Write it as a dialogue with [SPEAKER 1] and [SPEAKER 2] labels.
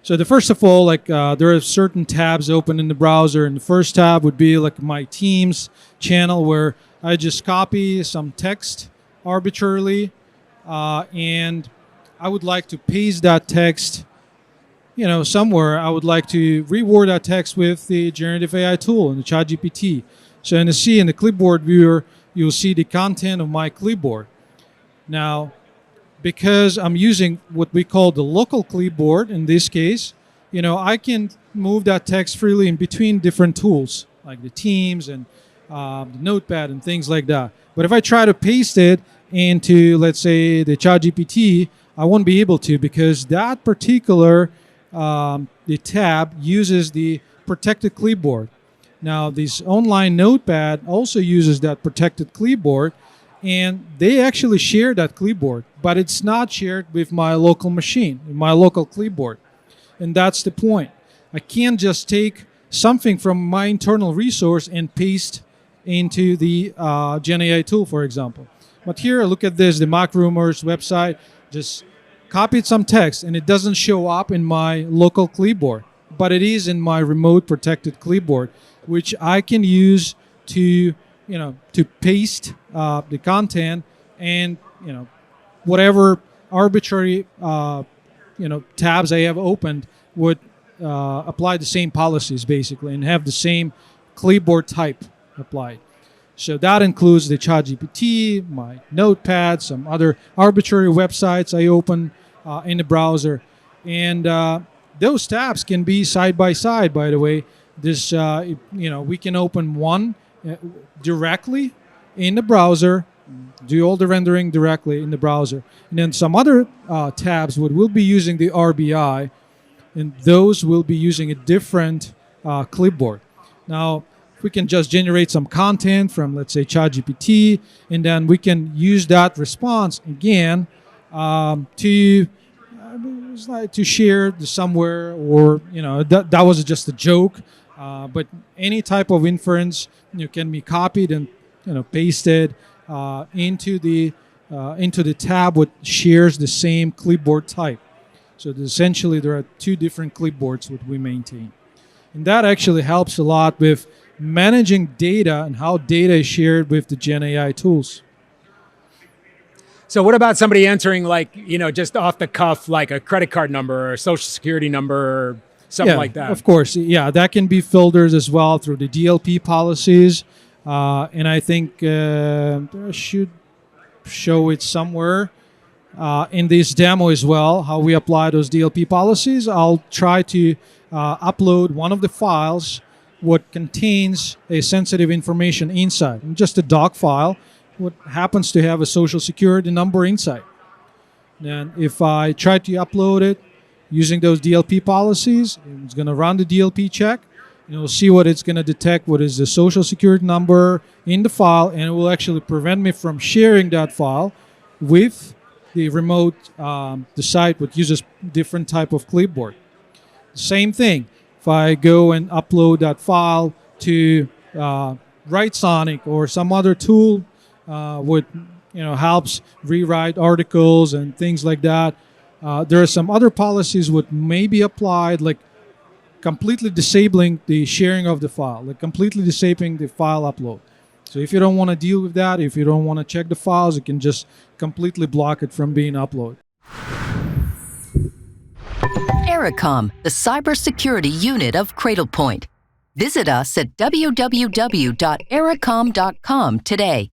[SPEAKER 1] So the first of all, there are certain tabs open in the browser, and the first tab would be like my Teams channel where I just copy some text arbitrarily, and I would like to paste that text, somewhere. I would like to reword that text with the generative AI tool in the ChatGPT. So in the clipboard viewer, you'll see the content of my clipboard. Now, because I'm using what we call the local clipboard in this case, I can move that text freely in between different tools like the Teams and the Notepad and things like that. But if I try to paste it into, let's say, the ChatGPT, I won't be able to, because that particular the tab uses the protected clipboard. Now, this online Notepad also uses that protected clipboard, and they actually share that clipboard, but it's not shared with my local machine, my local clipboard. And that's the point. I can't just take something from my internal resource and paste into the Gen AI tool, for example. But here, look at this, the Mac Rumors website, just copied some text, and it doesn't show up in my local clipboard, but it is in my remote protected clipboard, which I can use to paste the content, and whatever arbitrary tabs I have opened would apply the same policies basically and have the same clipboard type applied. So that includes the ChatGPT, my Notepad, some other arbitrary websites I open in the browser, and those tabs can be side by side. By the way, this we can open one directly in the browser, do all the rendering directly in the browser, and then some other tabs will be using the RBI, and those will be using a different clipboard. Now, if we can just generate some content from, let's say, ChatGPT, and then we can use that response again to share somewhere, or that was just a joke. But any type of inference can be copied and pasted into the tab which shares the same clipboard type. So essentially, there are two different clipboards that we maintain, and that actually helps a lot with managing data and how data is shared with the Gen AI tools.
[SPEAKER 2] So what about somebody entering just off the cuff, like a credit card number or a social security number or something like that?
[SPEAKER 1] Of course. Yeah, that can be filtered as well through the DLP policies. And I think I should show it somewhere in this demo as well, how we apply those DLP policies. I'll try to upload one of the files what contains a sensitive information inside, just a doc file, what happens to have a social security number inside. Then if I try to upload it using those DLP policies, it's going to run the DLP check, and it'll see what it's going to detect, what is the social security number in the file, and it will actually prevent me from sharing that file with the remote, the site which uses different type of clipboard. Same thing. If I go and upload that file to WriteSonic or some other tool which helps rewrite articles and things like that, there are some other policies which may be applied, like completely disabling the sharing of the file, like completely disabling the file upload. So if you don't want to deal with that, if you don't want to check the files, you can just completely block it from being uploaded.
[SPEAKER 3] Ericom, the cybersecurity unit of Cradlepoint. Visit us at www.ericom.com today.